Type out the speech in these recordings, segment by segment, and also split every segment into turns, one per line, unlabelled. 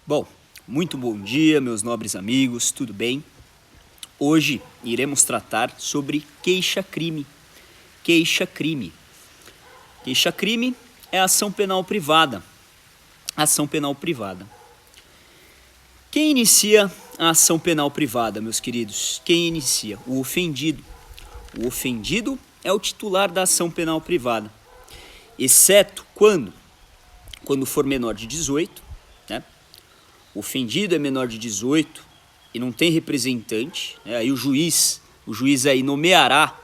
Bom, muito bom dia, meus nobres amigos, tudo bem? Hoje iremos tratar sobre queixa-crime. Queixa-crime. Queixa-crime é ação penal privada. Ação penal privada. Quem inicia a ação penal privada, meus queridos? Quem inicia? O ofendido. O ofendido é o titular da ação penal privada, exceto quando for menor de 18, né? O ofendido é menor de 18 e não tem representante, né? Aí o juiz aí nomeará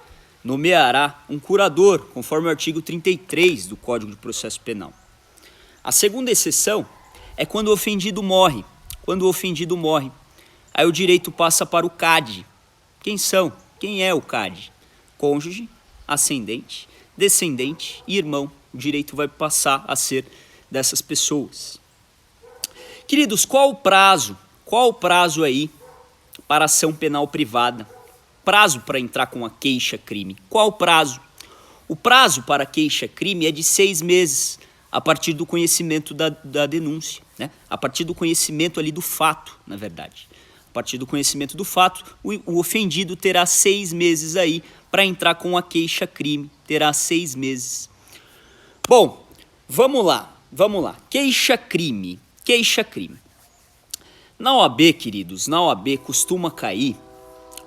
um curador, conforme o artigo 33 do Código de Processo Penal. A segunda exceção é quando o ofendido morre. Quando o ofendido morre, aí o direito passa para o CAD. Quem é o CAD? Cônjuge, ascendente, descendente e irmão. O direito vai passar a ser dessas pessoas. Queridos, qual o prazo? Qual o prazo aí para ação penal privada? Prazo para entrar com a queixa-crime. Qual o prazo? O prazo para a queixa-crime é de 6 meses, a partir do conhecimento da denúncia, né? A partir do conhecimento ali do fato, na verdade. A partir do conhecimento do fato, o ofendido terá 6 meses aí para entrar com a queixa-crime. Terá 6 meses. Bom, vamos lá. Queixa-crime. Queixa-crime. Na OAB, queridos, na OAB costuma cair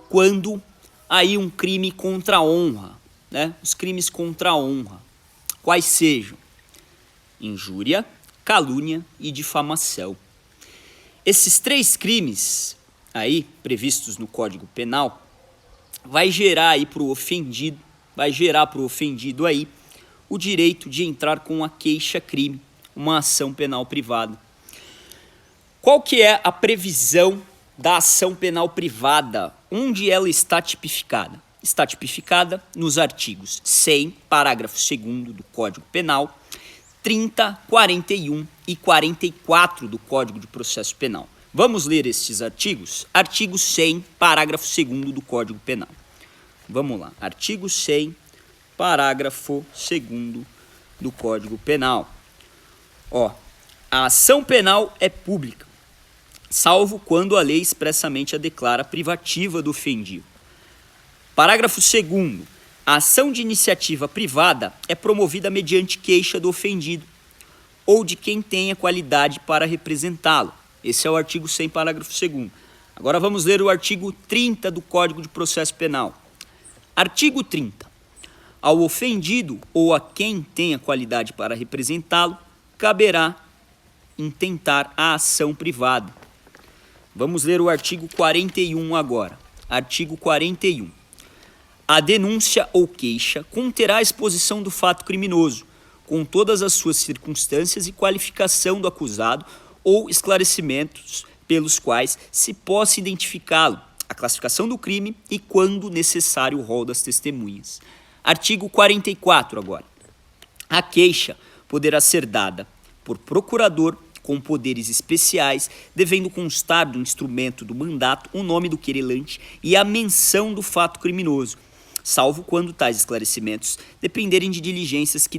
quando aí um crime contra a honra, né? Os crimes contra a honra, quais sejam? Injúria, calúnia e difamação. Esses 3 crimes aí previstos no Código Penal vai gerar aí para o ofendido, aí o direito de entrar com a queixa-crime, uma ação penal privada. Qual que é a previsão da ação penal privada? Onde ela está tipificada? Está tipificada nos artigos 100, parágrafo 2º do Código Penal, 30, 41 e 44 do Código de Processo Penal. Vamos ler estes artigos? Artigo 100, parágrafo 2º do Código Penal. Vamos lá. Artigo 100, parágrafo 2º do Código Penal. A ação penal é pública, salvo quando a lei expressamente a declara privativa do ofendido. Parágrafo 2º. A ação de iniciativa privada é promovida mediante queixa do ofendido ou de quem tenha qualidade para representá-lo. Esse é o artigo 100, parágrafo 2º. Agora vamos ler o artigo 30 do Código de Processo Penal. Artigo 30. Ao ofendido ou a quem tenha qualidade para representá-lo, caberá intentar a ação privada. Vamos ler o artigo 41 agora. Artigo 41. A denúncia ou queixa conterá a exposição do fato criminoso, com todas as suas circunstâncias e qualificação do acusado ou esclarecimentos pelos quais se possa identificá-lo, a classificação do crime e, quando necessário, o rol das testemunhas. Artigo 44 agora. A queixa poderá ser dada por procurador com poderes especiais, devendo constar do instrumento do mandato o nome do querelante e a menção do fato criminoso, salvo quando tais esclarecimentos dependerem de diligências que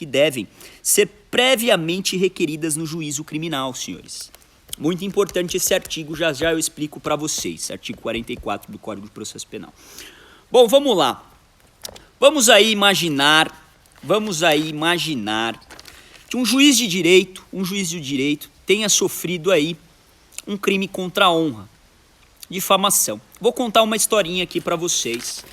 devem ser previamente requeridas no juízo criminal, senhores. Muito importante esse artigo, já eu explico para vocês, artigo 44 do Código de Processo Penal. Bom, vamos lá. Vamos aí imaginar que um juiz de direito tenha sofrido aí um crime contra a honra, difamação. Vou contar uma historinha aqui para vocês.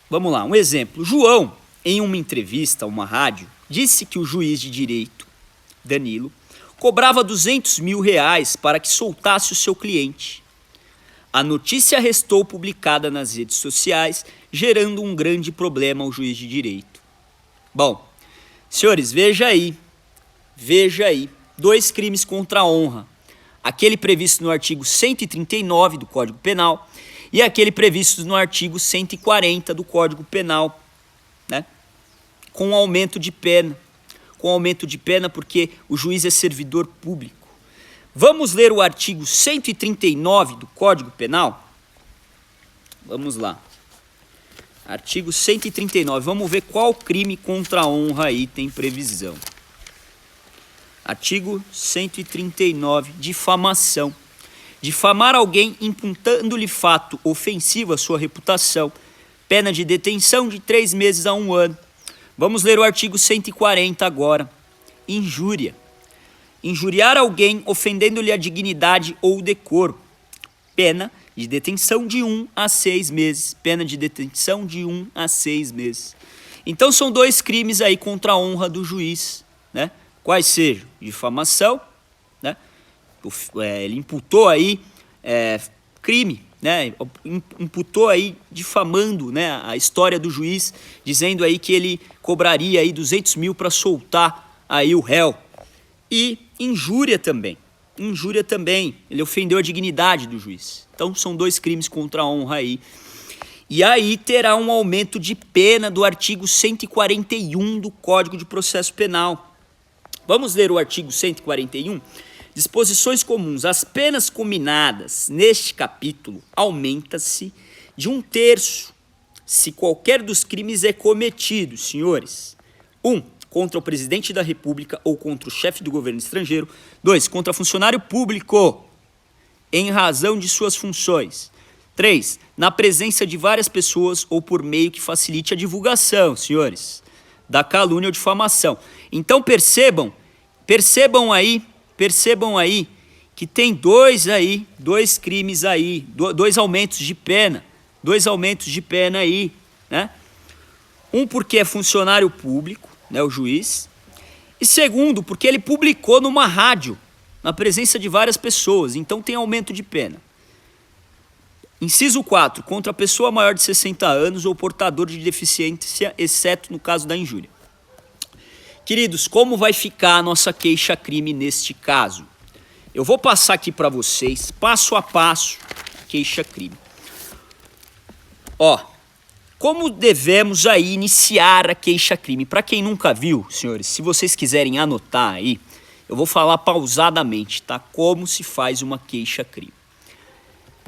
Vamos lá, um exemplo. João, em uma entrevista a uma rádio, disse que o juiz de direito, Danilo, cobrava R$200 mil para que soltasse o seu cliente. A notícia restou publicada nas redes sociais, gerando um grande problema ao juiz de direito. Bom, senhores, veja aí, 2 crimes contra a honra. Aquele previsto no artigo 139 do Código Penal e aquele previsto no artigo 140 do Código Penal, né? Com aumento de pena, porque o juiz é servidor público. Vamos ler o artigo 139 do Código Penal? Vamos lá. Artigo 139. Vamos ver qual crime contra a honra aí tem previsão. Artigo 139. Difamação. Difamar alguém imputando-lhe fato ofensivo à sua reputação. Pena de detenção de 3 meses a 1 ano. Vamos ler o artigo 140 agora. Injúria. Injuriar alguém ofendendo-lhe a dignidade ou o decoro. Pena de detenção de 1 a 6 meses. Pena de detenção de 1 a 6 meses. Então são 2 crimes aí contra a honra do juiz, né? Quais sejam? Difamação, né? Ele imputou aí crime, né? Imputou aí difamando, né, a história do juiz, dizendo aí que ele cobraria aí 200 mil para soltar aí o réu. E injúria também. Injúria também, ele ofendeu a dignidade do juiz. Então são 2 crimes contra a honra aí. E aí terá um aumento de pena do artigo 141 do Código de Processo Penal. Vamos ler o artigo 141? Disposições comuns. As penas combinadas neste capítulo aumenta-se de 1/3 se qualquer dos crimes é cometido, senhores. 1. Contra o presidente da República ou contra o chefe do governo estrangeiro. 2. Contra funcionário público, em razão de suas funções. 3. Na presença de várias pessoas ou por meio que facilite a divulgação, senhores, da calúnia ou difamação. Então percebam aí que tem 2 crimes aí, 2 aumentos de pena, 2 aumentos de pena aí, né? Um porque é funcionário público, né, o juiz, e segundo porque ele publicou numa rádio, na presença de várias pessoas, então tem aumento de pena. Inciso 4, contra a pessoa maior de 60 anos ou portador de deficiência, exceto no caso da injúria. Queridos, como vai ficar a nossa queixa-crime neste caso? Eu vou passar aqui para vocês, passo a passo, queixa-crime. Como devemos aí iniciar a queixa-crime? Para quem nunca viu, senhores, se vocês quiserem anotar aí, eu vou falar pausadamente, tá? Como se faz uma queixa-crime.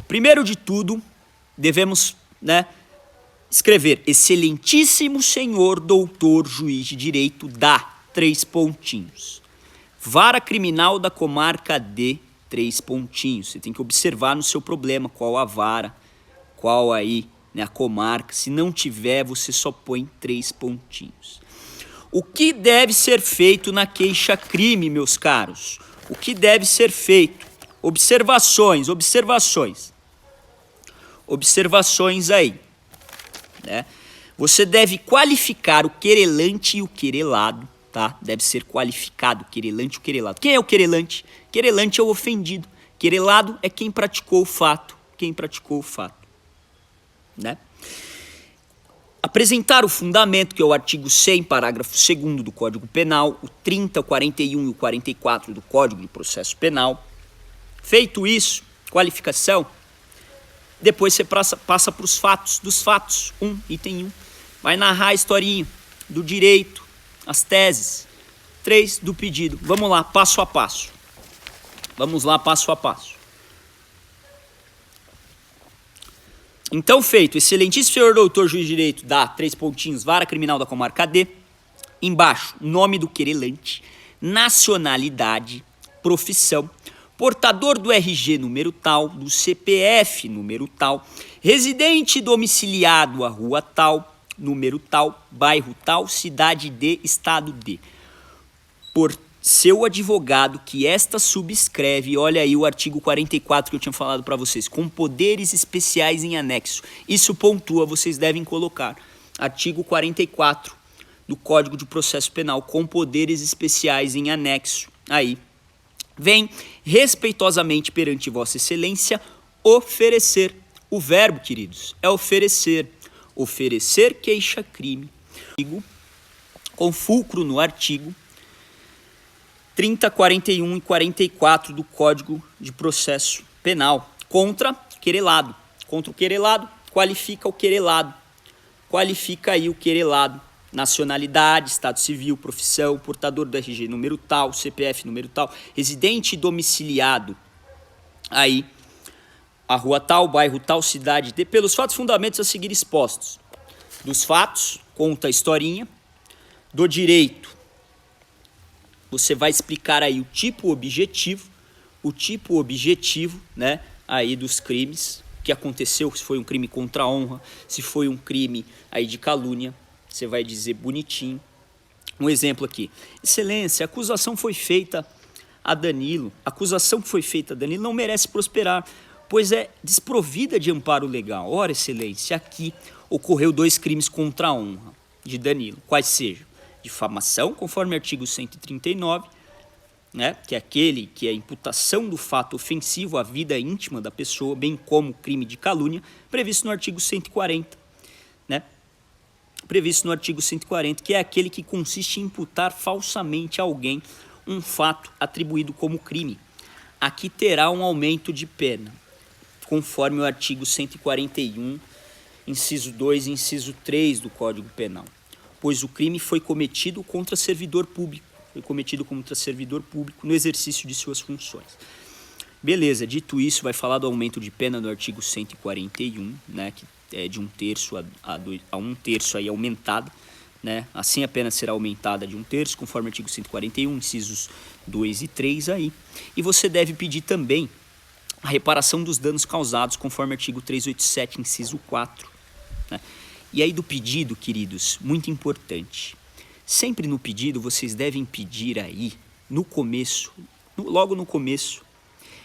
Primeiro de tudo, devemos, né, escrever: excelentíssimo senhor doutor juiz de direito da 3 pontinhos. Vara criminal da comarca de 3 pontinhos. Você tem que observar no seu problema qual a vara, qual aí, né, a comarca. Se não tiver, você só põe 3 pontinhos. O que deve ser feito na queixa-crime, meus caros? O que deve ser feito? Observações aí, né? Você deve qualificar o querelante e o querelado, tá? Deve ser qualificado o querelante e o querelado. Quem é o querelante? Querelante é o ofendido. Querelado é quem praticou o fato, né? Apresentar o fundamento, que é o artigo 100, parágrafo 2º do Código Penal, o 30, o 41 e o 44 do Código de Processo Penal. Feito isso, qualificação, depois você passa para os fatos, item 1. Vai narrar a historinha do direito, as teses. 3, do pedido. Vamos lá, passo a passo. Então, feito, excelentíssimo senhor doutor juiz de direito da 3 pontinhos, vara criminal da comarca D. Embaixo, nome do querelante, nacionalidade, profissão, portador do RG número tal, do CPF número tal, residente domiciliado à rua tal, número tal, bairro tal, cidade D, estado D. Por seu advogado que esta subscreve, olha aí o artigo 44 que eu tinha falado para vocês, com poderes especiais em anexo. Isso pontua, vocês devem colocar. Artigo 44 do Código de Processo Penal, com poderes especiais em anexo. Aí, vem respeitosamente perante Vossa Excelência oferecer. O verbo, queridos, é oferecer. Oferecer queixa-crime. Com fulcro no artigo 30, 41 e 44 do Código de Processo Penal. Contra querelado. Contra o querelado, qualifica o querelado. Qualifica aí o querelado. Nacionalidade, estado civil, profissão, portador do RG número tal, CPF número tal, residente domiciliado aí, a rua tal, bairro tal, cidade D, pelos fatos fundamentos a seguir expostos. dos fatos, conta a historinha. Do direito, você vai explicar aí o tipo objetivo, né, aí dos crimes, o que aconteceu, se foi um crime contra a honra, se foi um crime aí de calúnia, você vai dizer bonitinho. Um exemplo aqui: Excelência, a acusação foi feita a Danilo. A acusação que foi feita a Danilo não merece prosperar, pois é desprovida de amparo legal. Ora, Excelência, aqui ocorreu 2 crimes contra a honra de Danilo, quais sejam difamação, conforme artigo 139, né, que é aquele que é a imputação do fato ofensivo à vida íntima da pessoa, bem como crime de calúnia, previsto no artigo 140, né? Previsto no artigo 140, que é aquele que consiste em imputar falsamente a alguém um fato atribuído como crime. Aqui terá um aumento de pena, conforme o artigo 141, inciso 2 e inciso 3 do Código Penal, pois o crime foi cometido contra servidor público, no exercício de suas funções. Beleza, dito isso, vai falar do aumento de pena no artigo 141, né, que é de 1/3 a 1/3 aí aumentada, né? Assim a pena será aumentada de 1/3, conforme o artigo 141, incisos 2 e 3 aí. E você deve pedir também a reparação dos danos causados, conforme o artigo 387, inciso 4, né? E aí do pedido, queridos, muito importante. Sempre no pedido vocês devem pedir aí, no começo, logo no começo,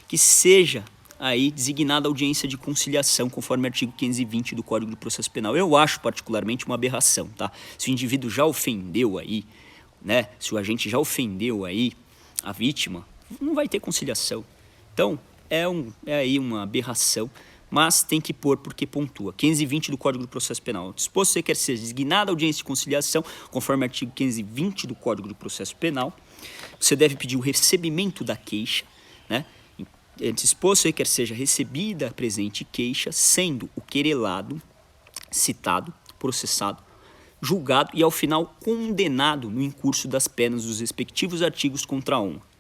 que seja aí designada audiência de conciliação, conforme o artigo 520 do Código de Processo Penal. Eu acho particularmente uma aberração, tá? Se o indivíduo já ofendeu aí, né? Se o agente já ofendeu aí a vítima, não vai ter conciliação. Então, é aí uma aberração, mas tem que pôr porque pontua. 520 do Código do Processo Penal. Disposto quer ser designada audiência de conciliação, conforme o artigo 520 do Código do Processo Penal. Você deve pedir o recebimento da queixa, né? Disposto quer seja recebida a presente queixa, sendo o querelado citado, processado, julgado e, ao final, condenado no incurso das penas dos respectivos artigos contra a honra.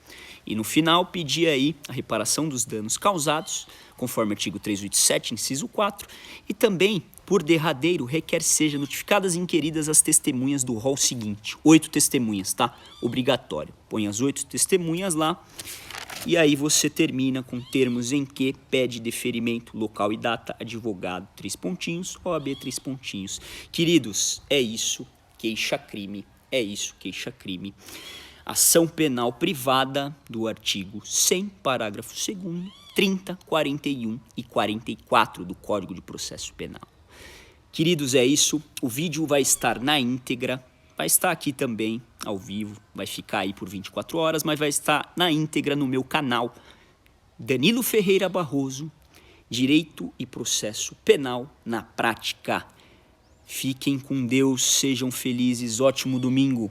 E no final, pedir aí a reparação dos danos causados, conforme o artigo 387, inciso 4, e também, por derradeiro, requer seja notificadas e inquiridas as testemunhas do rol seguinte. 8 testemunhas, tá? Obrigatório. Põe as 8 testemunhas lá, e aí você termina com termos em que pede deferimento, local e data, advogado, 3 pontinhos, OAB, 3 pontinhos. Queridos, é isso, queixa-crime, queixa-crime. Ação penal privada do artigo 100, parágrafo 2º, 30, 41 e 44 do Código de Processo Penal. Queridos, é isso. O vídeo vai estar na íntegra, vai estar aqui também ao vivo, vai ficar aí por 24 horas, mas vai estar na íntegra no meu canal Danilo Ferreira Barroso, Direito e Processo Penal na Prática. Fiquem com Deus, sejam felizes, ótimo domingo.